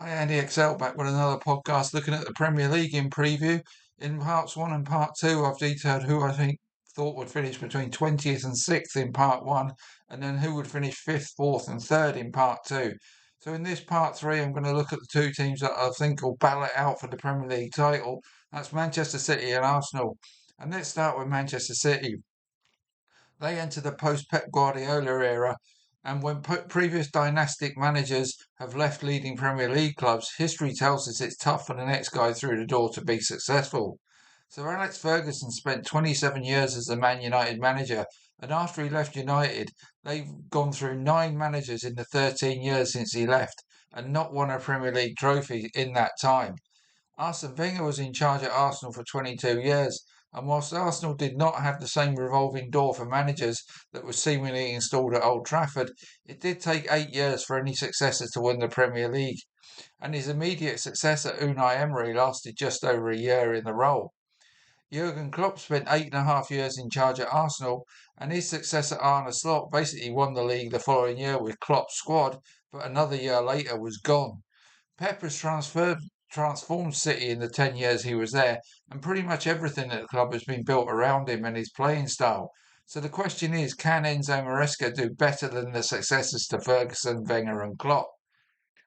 Hi, Andy XL back with another podcast looking at the Premier League in preview. In parts one and part two, I've detailed who I think thought would finish between 20th and 6th in part one, and then who would finish 5th, 4th, and 3rd in part two. So in this part three, I'm going to look at the two teams that I think will battle it out for the Premier League title. That's Manchester City and Arsenal. And let's start with Manchester City. They entered the post-Pep Guardiola era, and when previous dynastic managers have left leading Premier League clubs, history tells us it's tough for the next guy through the door to be successful. So Alex Ferguson spent 27 years as the Man United manager, and after he left United, they've gone through 9 managers in the 13 years since he left, and not won a Premier League trophy in that time. Arsene Wenger was in charge at Arsenal for 22 years, and whilst Arsenal did not have the same revolving door for managers that was seemingly installed at Old Trafford, it did take 8 years for any successors to win the Premier League, and his immediate successor Unai Emery lasted just over a year in the role. Jurgen Klopp spent 8.5 years in charge at Arsenal, and his successor Arne Slot basically won the league the following year with Klopp's squad, but another year later was gone. Pep has transformed City in the 10 years he was there, and pretty much everything at the club has been built around him and his playing style. So the question is, can Enzo Maresca do better than the successors to Ferguson, Wenger and Klopp?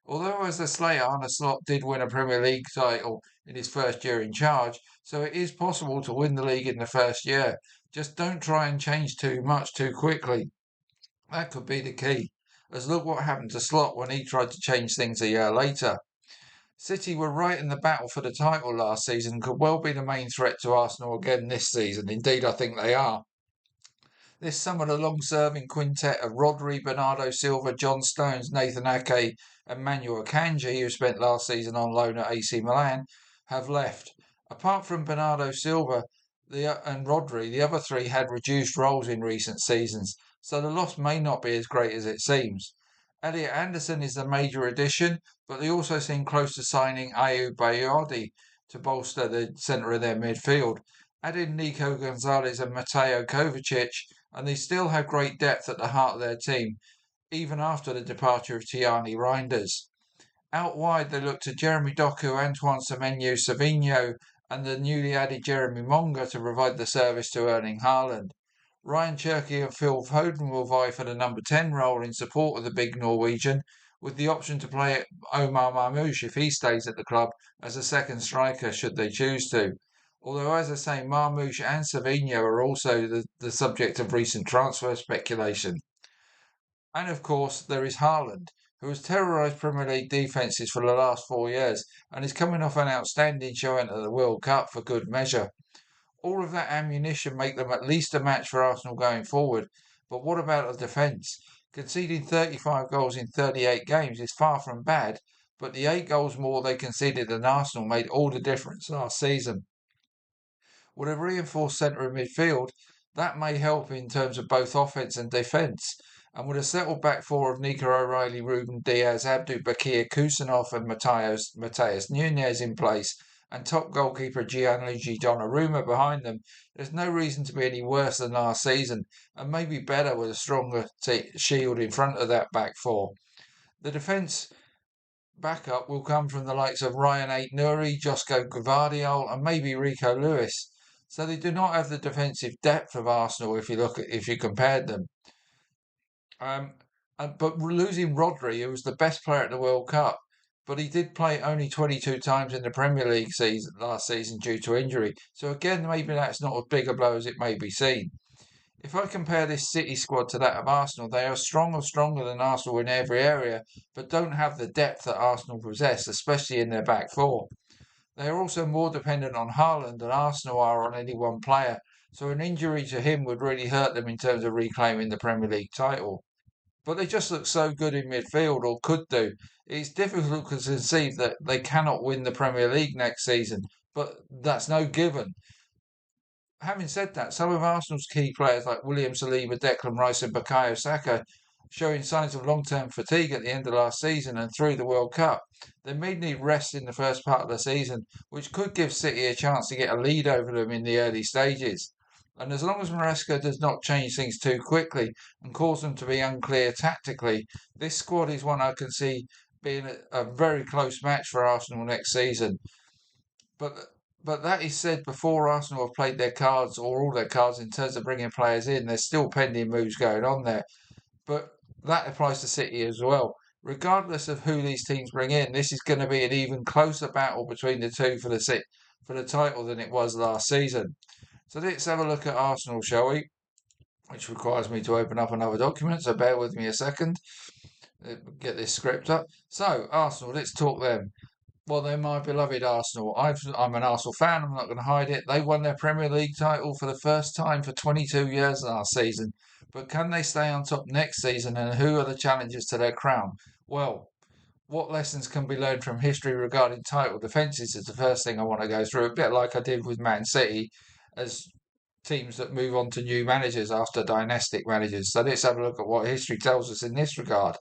Although as a Slayer, Arne Slot did win a Premier League title in his first year in charge, so it is possible to win the league in the first year. Just don't try and change too much too quickly. That could be the key. As look what happened to Slot when he tried to change things a year later. City were right in the battle for the title last season and could well be the main threat to Arsenal again this season. Indeed, I think they are. This summer, the long-serving quintet of Rodri, Bernardo Silva, John Stones, Nathan Ake and Manuel Akanji, who spent last season on loan at AC Milan, have left. Apart from Bernardo Silva and Rodri, the other three had reduced roles in recent seasons, so the loss may not be as great as it seems. Elliot Anderson is the major addition, but they also seem close to signing Ayew Bayardi to bolster the centre of their midfield. Add in Nico Gonzalez and Mateo Kovacic, and they still have great depth at the heart of their team, even after the departure of Tiani Reinders. Out wide, they look to Jeremy Doku, Antoine Semenyo, Savinho, and the newly added Jeremy Monga to provide the service to Erling Haaland. Ryan Cherky and Phil Foden will vie for the number 10 role in support of the big Norwegian, with the option to play Omar Marmoush if he stays at the club as a second striker should they choose to. Although, as I say, Marmoush and Savinho are also the subject of recent transfer speculation. And of course, there is Haaland, who has terrorised Premier League defences for the last 4 years and is coming off an outstanding showing at the World Cup for good measure. All of that ammunition make them at least a match for Arsenal going forward. But what about the defence? Conceding 35 goals in 38 games is far from bad, but the 8 goals more they conceded than Arsenal made all the difference last season. With a reinforced centre of midfield, that may help in terms of both offence and defence. And with a settled back four of Nico O'Reilly, Ruben Diaz, Abdul Bakir Kusanov and Matheus Nunes in place, and top goalkeeper Gianluigi Donnarumma behind them, there's no reason to be any worse than last season, and maybe better with a stronger shield in front of that back four. The defence backup will come from the likes of Ryan Ait-Nouri, Josko Gvardiol, and maybe Rico Lewis. So they do not have the defensive depth of Arsenal if you compared them. But losing Rodri, who was the best player at the World Cup, but he did play only 22 times in the Premier League season last season due to injury. So again, maybe that's not as big a blow as it may be seen. If I compare this City squad to that of Arsenal, they are stronger than Arsenal in every area, but don't have the depth that Arsenal possess, especially in their back four. They are also more dependent on Haaland than Arsenal are on any one player, so an injury to him would really hurt them in terms of reclaiming the Premier League title. But they just look so good in midfield, or could do. It's difficult to conceive that they cannot win the Premier League next season, but that's no given. Having said that, some of Arsenal's key players like William Saliba, Declan Rice and Bukayo Saka showing signs of long-term fatigue at the end of last season and through the World Cup. They may need rest in the first part of the season, which could give City a chance to get a lead over them in the early stages. And as long as Maresca does not change things too quickly and cause them to be unclear tactically, this squad is one I can see being a very close match for Arsenal next season. But but that is said before Arsenal have played their cards or all their cards in terms of bringing players in. There's still pending moves going on there. But that applies to City as well. Regardless of who these teams bring in, this is going to be an even closer battle between the two for the title than it was last season. So let's have a look at Arsenal, shall we? Which requires me to open up another document. So bear with me a second. Get this script up. So Arsenal, let's talk them. Well, they're my beloved Arsenal. I'm an Arsenal fan. I'm not going to hide it. They won their Premier League title for the first time for 22 years last season. But can they stay on top next season? And who are the challengers to their crown? Well, what lessons can be learned from history regarding title defences is the first thing I want to go through. A bit like I did with Man City, as teams that move on to new managers after dynastic managers. So let's have a look at what history tells us in this regard.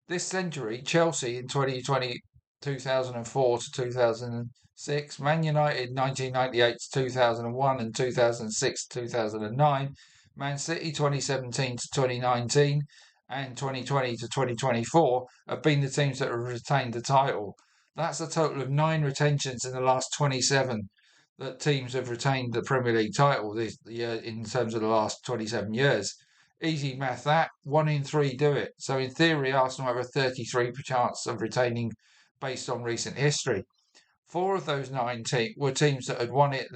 This century, Chelsea in 2020, 2004 to 2006, Man United 1998 to 2001 and 2006 to 2009, Man City 2017 to 2019 and 2020 to 2024 have been the teams that have retained the title. That's a total of 9 retentions in the last 27 that teams have retained the Premier League title this year in terms of the last 27 years. Easy math that. 1 in 3 do it. So in theory, Arsenal have a 33% chance of retaining based on recent history. 4 of those 9 were teams that had won it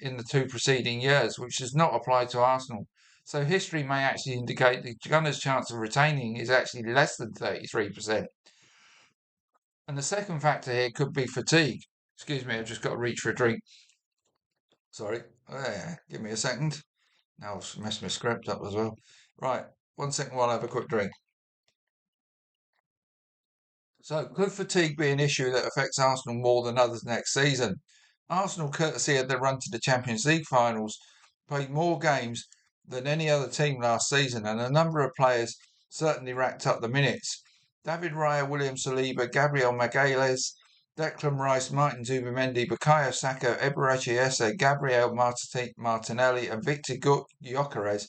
in the two preceding years, which does not apply to Arsenal. So history may actually indicate the Gunners' chance of retaining is actually less than 33%. And the second factor here could be fatigue. Excuse me, I've just got to reach for a drink. Sorry. Give me a second. Now I'll mess my script up as well. Right, 1 second while I have a quick drink. So, could fatigue be an issue that affects Arsenal more than others next season? Arsenal, courtesy of their run to the Champions League finals, played more games than any other team last season, and a number of players certainly racked up the minutes. David Raya, William Saliba, Gabriel Magalhaes, Declan Rice, Martin Zubimendi, Bukayo Saka, Eberechi Esse, Gabriel Martinelli, and Victor Gyökeres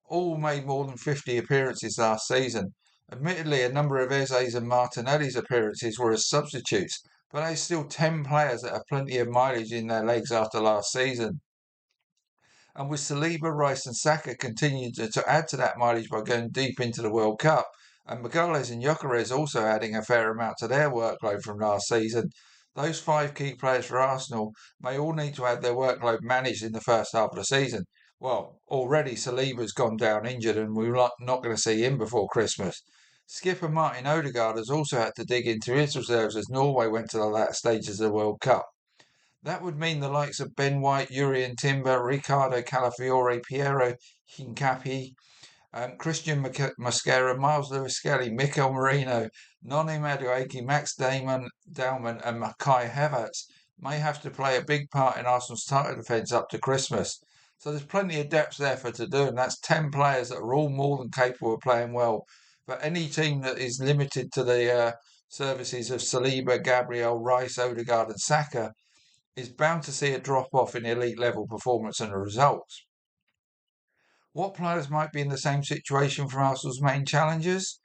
all made more than 50 appearances last season. Admittedly, a number of Eze's and Martinelli's appearances were as substitutes, but there's still 10 players that have plenty of mileage in their legs after last season. And with Saliba, Rice and Saka continuing to add to that mileage by going deep into the World Cup, and Magalhaes and Gyökeres also adding a fair amount to their workload from last season, those 5 key players for Arsenal may all need to have their workload managed in the first half of the season. Well, already Saliba's gone down injured and we're not going to see him before Christmas. Skipper Martin Odegaard has also had to dig into his reserves as Norway went to the latter stages of the World Cup. That would mean the likes of Ben White, Jurrien Timber, Ricardo Calafiore, Piero Hincapié, Christian Mosquera, Miles Lewis-Skelly, Mikel Merino, Noni Madueke, Max Damon, Dalman and Kai Havertz may have to play a big part in Arsenal's title defence up to Christmas. So there's plenty of depth there for to do, and that's 10 players that are all more than capable of playing well. But any team that is limited to the services of Saliba, Gabriel, Rice, Odegaard and Saka is bound to see a drop off in elite level performance and results. What players might be in the same situation for Arsenal's main challengers?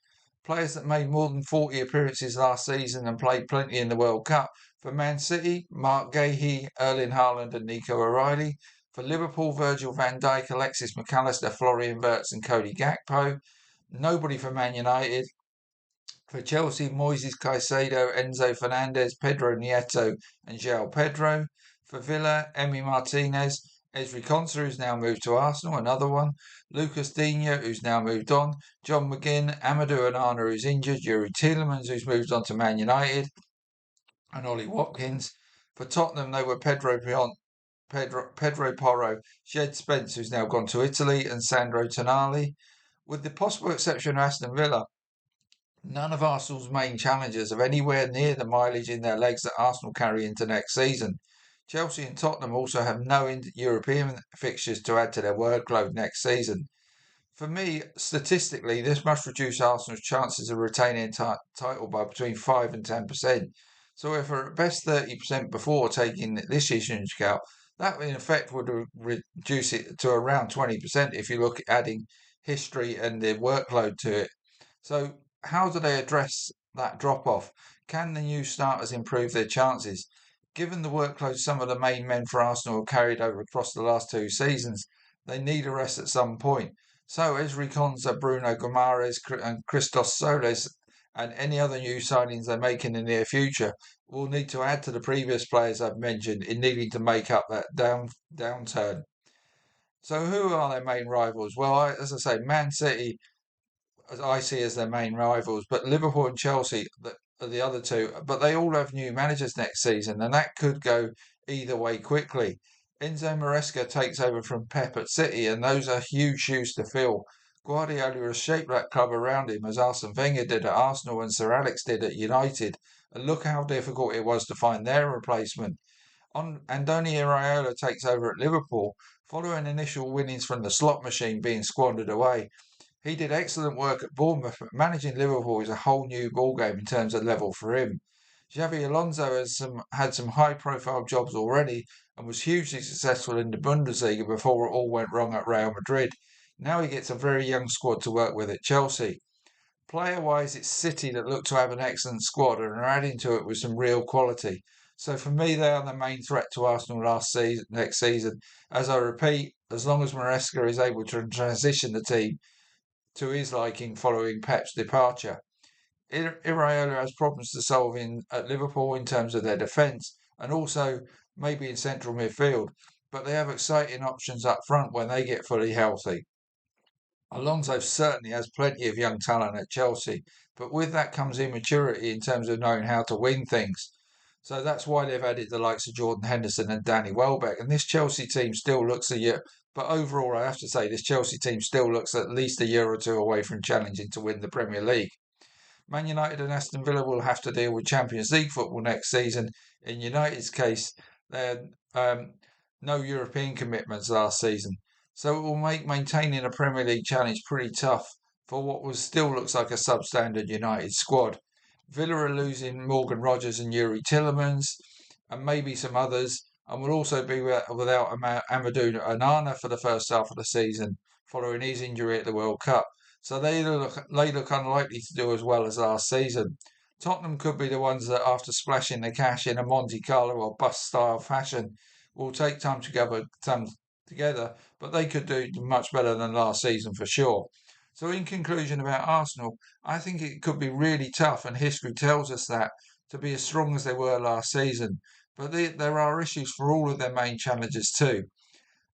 Players that made more than 40 appearances last season and played plenty in the World Cup. For Man City, Mark Guéhi, Erling Haaland and Nico O'Reilly. For Liverpool, Virgil van Dijk, Alexis McAllister, Florian Wirtz and Cody Gakpo. Nobody for Man United. For Chelsea, Moises Caicedo, Enzo Fernandez, Pedro Nieto and João Pedro. For Villa, Emi Martinez, Ezri Konsa, who's now moved to Arsenal, another one. Lucas Digne, who's now moved on. John McGinn, Amadou Onana, who's injured. Yuri Tielemans, who's moved on to Man United. And Ollie Watkins. For Tottenham, they were Pedro Porro, Jed Spence, who's now gone to Italy, and Sandro Tonali. With the possible exception of Aston Villa, none of Arsenal's main challengers have anywhere near the mileage in their legs that Arsenal carry into next season. Chelsea and Tottenham also have no European fixtures to add to their workload next season. For me, statistically, this must reduce Arsenal's chances of retaining title by between 5 and 10%. So if we're at best 30% before taking this issue into account, that in effect would reduce it to around 20% if you look at adding history and the workload to it. So how do they address that drop off? Can the new starters improve their chances? Given the workload some of the main men for Arsenal have carried over across the last 2 seasons, they need a rest at some point. So Ezri Konsa, Bruno Guimaraes and Christos Soles and any other new signings they make in the near future will need to add to the previous players I've mentioned in needing to make up that downturn. So who are their main rivals? Well, as I say, Man City as I see as their main rivals, but Liverpool and Chelsea are the other two. But they all have new managers next season, and that could go either way quickly. Enzo Maresca takes over from Pep at City, and those are huge shoes to fill. Guardiola has shaped that club around him as Arsene Wenger did at Arsenal and Sir Alex did at United. And look how difficult it was to find their replacement. Andoni Iraola takes over at Liverpool, following initial winnings from the slot machine being squandered away. He did excellent work at Bournemouth, but managing Liverpool is a whole new ballgame in terms of level for him. Xavi Alonso had some high-profile jobs already and was hugely successful in the Bundesliga before it all went wrong at Real Madrid. Now he gets a very young squad to work with at Chelsea. Player-wise, it's City that look to have an excellent squad and are adding to it with some real quality. So for me, they are the main threat to Arsenal next season. As I repeat, as long as Maresca is able to transition the team to his liking following Pep's departure. Iraola has problems to solve at Liverpool in terms of their defence and also maybe in central midfield, but they have exciting options up front when they get fully healthy. Alonso certainly has plenty of young talent at Chelsea, but with that comes immaturity in terms of knowing how to win things. So that's why they've added the likes of Jordan Henderson and Danny Welbeck. And this Chelsea team still looks a year, but overall, I have to say, this Chelsea team still looks at least a year or two away from challenging to win the Premier League. Man United and Aston Villa will have to deal with Champions League football next season. In United's case, they had no European commitments last season, so it will make maintaining a Premier League challenge pretty tough for what still looks like a substandard United squad. Villa are losing Morgan Rogers and Yuri Tillemans, and maybe some others, and will also be without Amadou Onana for the first half of the season, following his injury at the World Cup. So they look unlikely to do as well as last season. Tottenham could be the ones that, after splashing the cash in a Monte Carlo or bust style fashion, will take time to come together, but they could do much better than last season for sure. So, in conclusion about Arsenal, I think it could be really tough, and history tells us that, to be as strong as they were last season. But there are issues for all of their main challengers too.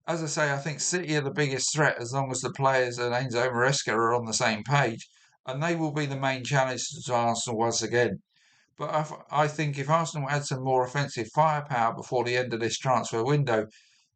As I say, I think City are the biggest threat as long as the players and Enzo Maresca are on the same page, and they will be the main challenge to Arsenal once again. But I think if Arsenal add some more offensive firepower before the end of this transfer window,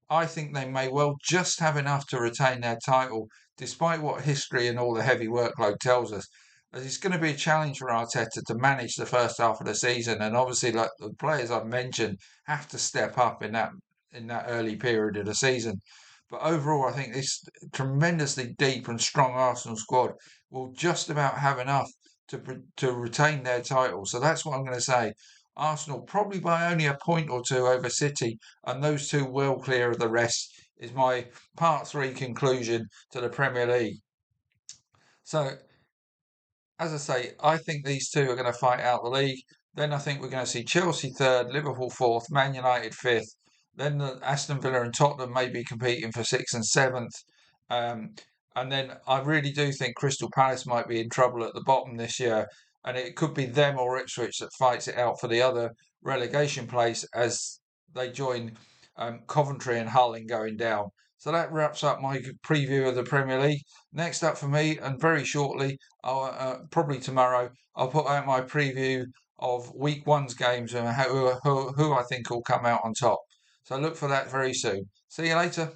I think they may well just have enough to retain their title, despite what history and all the heavy workload tells us. As it's going to be a challenge for Arteta to manage the first half of the season, and obviously, like the players I've mentioned, have to step up in that early period of the season. But overall, I think this tremendously deep and strong Arsenal squad will just about have enough to retain their title. So that's what I'm going to say. Arsenal probably by only a point or two over City, and those two well clear of the rest, is my part three conclusion to the Premier League. So, as I say, I think these two are going to fight out the league. Then I think we're going to see Chelsea third, Liverpool fourth, Man United fifth. Then the Aston Villa and Tottenham may be competing for sixth and seventh. Um, and then I really do think Crystal Palace might be in trouble at the bottom this year. And it could be them or Ipswich that fights it out for the other relegation place as they join Coventry and Hull in going down. So that wraps up my preview of the Premier League. Next up for me, and very shortly, probably tomorrow, I'll put out my preview of Week One's games and who I think will come out on top. So look for that very soon. See you later.